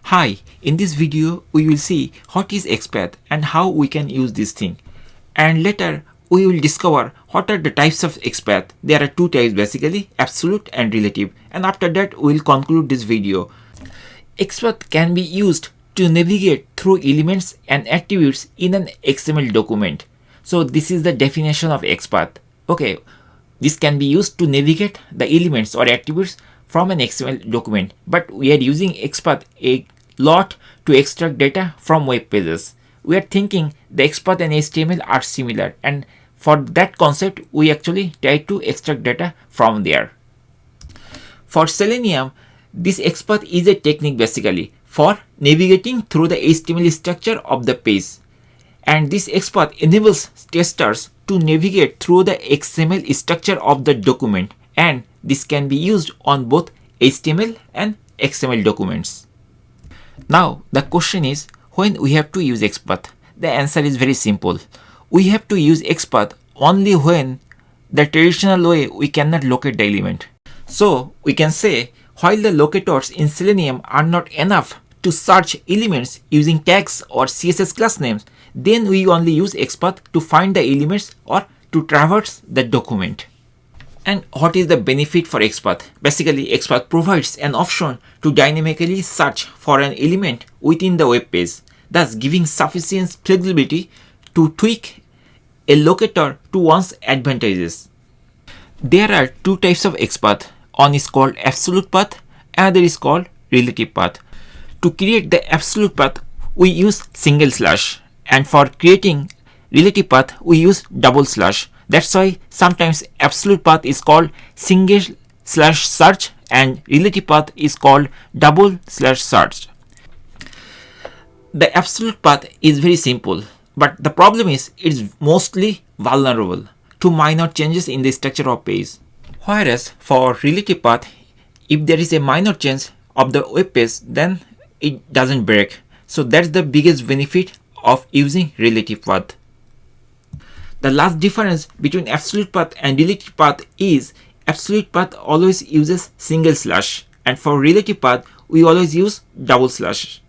Hi, in this video we will see what is XPath and how we can use this thing. And later we will discover what are the types of XPath. There are two types basically, absolute and relative. And after that we will conclude this video. XPath can be used to navigate through elements and attributes in an XML document. So this is the definition of XPath. Okay, this can be used to navigate the elements or attributes from an XML document, but we are using XPath a lot to extract data from web pages. We are thinking the XPath and HTML are similar, and for that concept we actually try to extract data from there. For Selenium, this XPath is a technique basically for navigating through the HTML structure of the page, and this XPath enables testers to navigate through the XML structure of the document, and this can be used on both HTML and XML documents. Now the question is, when we have to use XPath? The answer is very simple. We have to use XPath only when the traditional way we cannot locate the element. So we can say, while the locators in Selenium are not enough to search elements using tags or CSS class names, then we only use XPath to find the elements or to traverse the document. And what is the benefit for XPath? Basically, XPath provides an option to dynamically search for an element within the web page, thus giving sufficient flexibility to tweak a locator to one's advantages. There are two types of XPath. One is called absolute path, another is called relative path. To create the absolute path, we use single slash, and for creating relative path, we use double slash. That's why sometimes absolute path is called single slash search and relative path is called double slash search. The absolute path is very simple, but the problem is it's mostly vulnerable to minor changes in the structure of page. Whereas for relative path, if there is a minor change of the web page, then it doesn't break. So that's the biggest benefit of using relative path. The last difference between absolute path and relative path is absolute path always uses single slash, and for relative path we always use double slash.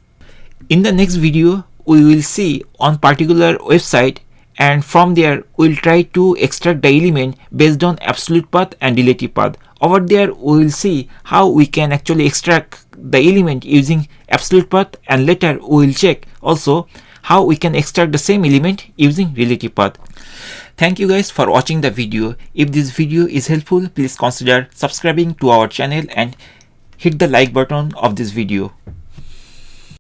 In the next video we will see on particular website, and from there we will try to extract the element based on absolute path and relative path. Over there we will see how we can actually extract the element using absolute path, and later we will check also how we can extract the same element using relative path. Thank you guys for watching the video. If this video is helpful, please consider subscribing to our channel and hit the like button of this video.